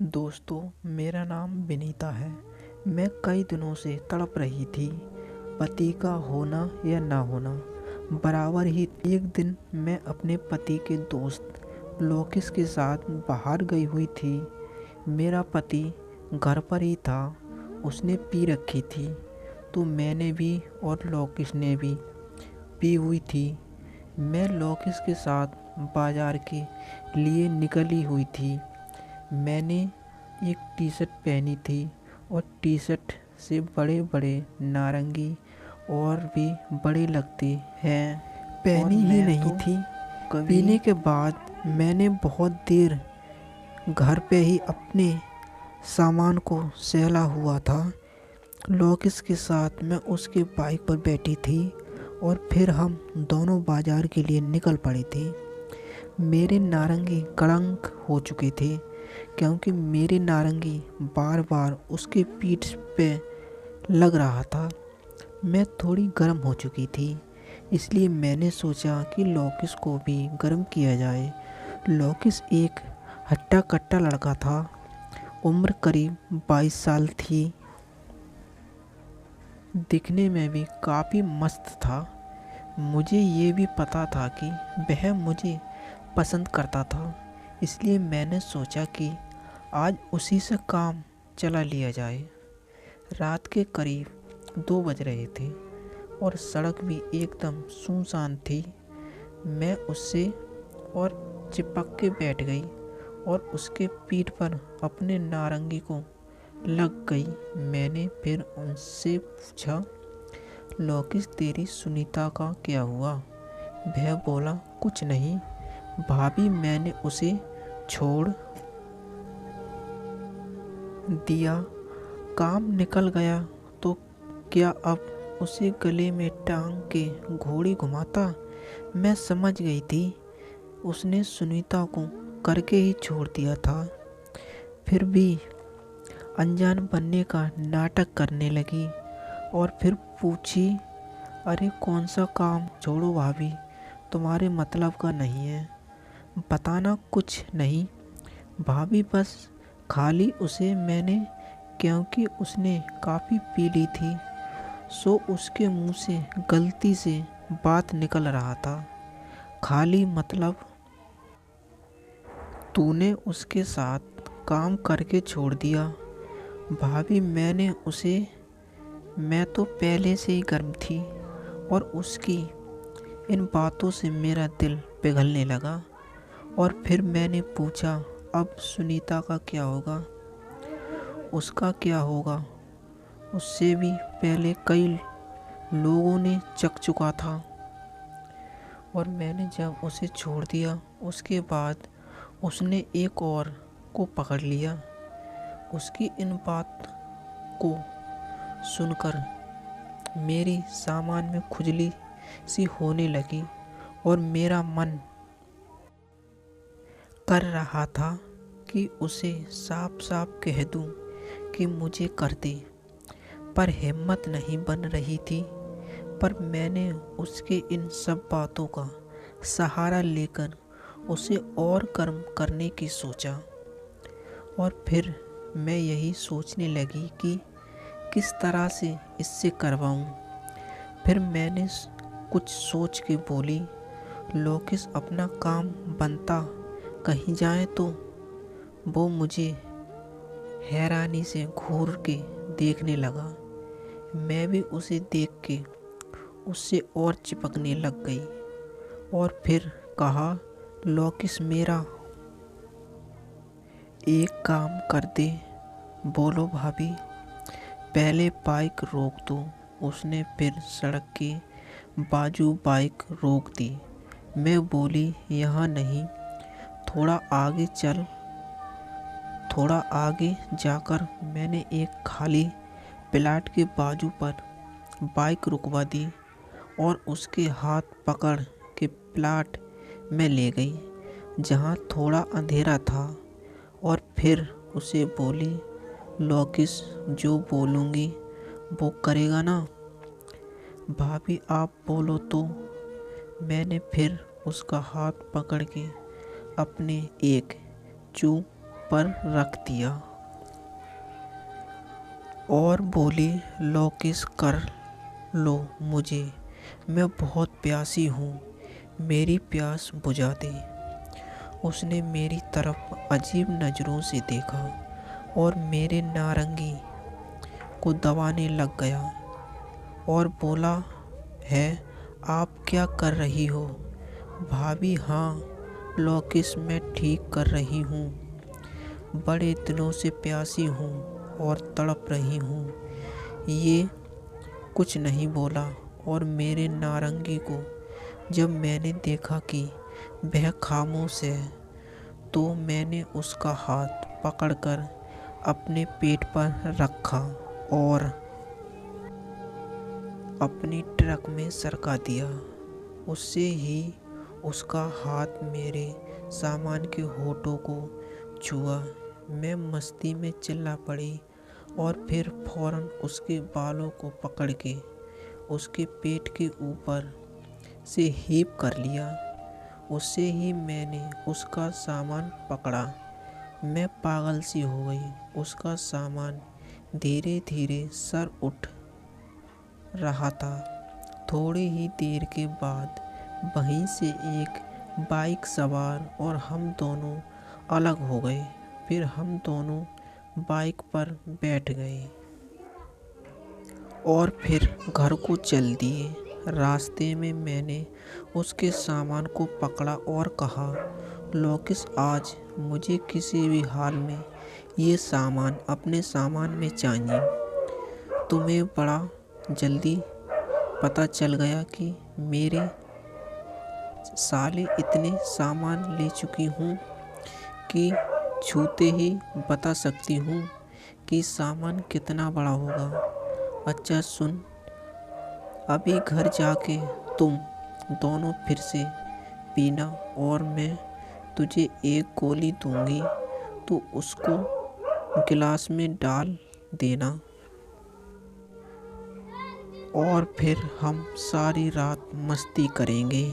दोस्तों, मेरा नाम विनीता है। मैं कई दिनों से तड़प रही थी, पति का होना या ना होना बराबर ही। एक दिन मैं अपने पति के दोस्त लोकेश के साथ बाहर गई हुई थी। मेरा पति घर पर ही था। उसने पी रखी थी तो मैंने भी और लोकेश ने भी पी हुई थी। मैं लोकेश के साथ बाजार के लिए निकली हुई थी। मैंने एक टी शर्ट पहनी थी और टी शर्ट से बड़े बड़े नारंगी और भी बड़े लगते हैं। पहनी ही नहीं थी। पीने के बाद मैंने बहुत देर घर पे ही अपने सामान को सहला हुआ था। लोकेश के साथ मैं उसके बाइक पर बैठी थी और फिर हम दोनों बाजार के लिए निकल पड़े थे। मेरे नारंगी कड़क हो चुके थे क्योंकि मेरे नारंगी बार बार उसके पीठ पे लग रहा था। मैं थोड़ी गर्म हो चुकी थी, इसलिए मैंने सोचा कि लोकेश को भी गर्म किया जाए। लोकेश एक हट्टा कट्टा लड़का था। उम्र करीब 22 साल थी। दिखने में भी काफ़ी मस्त था। मुझे ये भी पता था कि वह मुझे पसंद करता था, इसलिए मैंने सोचा कि आज उसी से काम चला लिया जाए। रात के करीब 2 बज रहे थे और सड़क भी एकदम सुनसान थी। मैं उससे और चिपक के बैठ गई और उसके पीठ पर अपने नारंगी को लग गई। मैंने फिर उनसे पूछा, लोकेश तेरी सुनीता का क्या हुआ? वह बोला, कुछ नहीं भाभी, मैंने उसे छोड़ दिया। काम निकल गया तो क्या अब उसे गले में टांग के घोड़ी घुमाता? मैं समझ गई थी उसने सुनीता को करके ही छोड़ दिया था। फिर भी अनजान बनने का नाटक करने लगी और फिर पूछी, अरे कौन सा काम? छोड़ो भाभी, तुम्हारे मतलब का नहीं है। बताना कुछ नहीं भाभी, बस खाली उसे मैंने, क्योंकि उसने काफ़ी पी ली थी, सो उसके मुंह से गलती से बात निकल रहा था। खाली मतलब तूने उसके साथ काम करके छोड़ दिया? भाभी मैं तो पहले से ही गर्म थी और उसकी इन बातों से मेरा दिल पिघलने लगा। और फिर मैंने पूछा, अब सुनीता का क्या होगा? उसका क्या होगा? उससे भी पहले कई लोगों ने चख चुका था और मैंने जब उसे छोड़ दिया उसके बाद उसने एक और को पकड़ लिया। उसकी इन बात को सुनकर मेरी सामान में खुजली सी होने लगी और मेरा मन कर रहा था कि उसे साफ साफ कह दूं कि मुझे कर दे, पर हिम्मत नहीं बन रही थी। पर मैंने उसके इन सब बातों का सहारा लेकर उसे और गर्म करने की सोचा। और फिर मैं यही सोचने लगी कि किस तरह से इससे करवाऊं। फिर मैंने कुछ सोच के बोली, लोकेश अपना काम बनता कहीं जाए तो? वो मुझे हैरानी से घूर के देखने लगा। मैं भी उसे देख के उससे और चिपकने लग गई और फिर कहा, लोकेश मेरा एक काम कर दे। बोलो भाभी। पहले बाइक रोक दो। उसने फिर सड़क के बाजू बाइक रोक दी। मैं बोली, यहाँ नहीं, थोड़ा आगे चल। थोड़ा आगे जाकर मैंने एक खाली प्लाट के बाजू पर बाइक रुकवा दी और उसके हाथ पकड़ के प्लाट में ले गई जहाँ थोड़ा अंधेरा था। और फिर उसे बोली, लोकेश जो बोलूँगी वो करेगा ना? भाभी आप बोलो तो। मैंने फिर उसका हाथ पकड़ के अपने एक पर रख दिया और बोली, लो किस कर लो मुझे, मैं बहुत प्यासी हूँ, मेरी प्यास बुझा दे। उसने मेरी तरफ अजीब नज़रों से देखा और मेरे नारंगी को दबाने लग गया और बोला, है आप क्या कर रही हो? भाभी, हाँ लोकेश, मैं ठीक कर रही हूँ। बड़े दिनों से प्यासी हूँ और तड़प रही हूँ। ये कुछ नहीं बोला और मेरे नारंगी को जब मैंने देखा कि वह खामोश है तो मैंने उसका हाथ पकड़कर अपने पेट पर रखा और अपनी ट्रक में सरका दिया। उससे ही उसका हाथ मेरे सामान के होठों को छुआ। मैं मस्ती में चिल्ला पड़ी और फिर फौरन उसके बालों को पकड़ के उसके पेट के ऊपर से हीप कर लिया। उससे ही मैंने उसका सामान पकड़ा। मैं पागल सी हो गई। उसका सामान धीरे धीरे सर उठ रहा था। थोड़ी ही देर के बाद वहीं से एक बाइक सवार और हम दोनों अलग हो गए। फिर हम दोनों बाइक पर बैठ गए और फिर घर को चल दिए। रास्ते में मैंने उसके सामान को पकड़ा और कहा, लोकेश, आज मुझे किसी भी हाल में ये सामान अपने सामान में चाहिए। तुम्हें बड़ा जल्दी पता चल गया कि मेरे साले इतने सामान ले चुकी हूँ कि छूते ही बता सकती हूँ कि सामान कितना बड़ा होगा। अच्छा सुन, अभी घर जाके तुम दोनों फिर से पीना और मैं तुझे एक गोली दूंगी तो उसको गिलास में डाल देना और फिर हम सारी रात मस्ती करेंगे।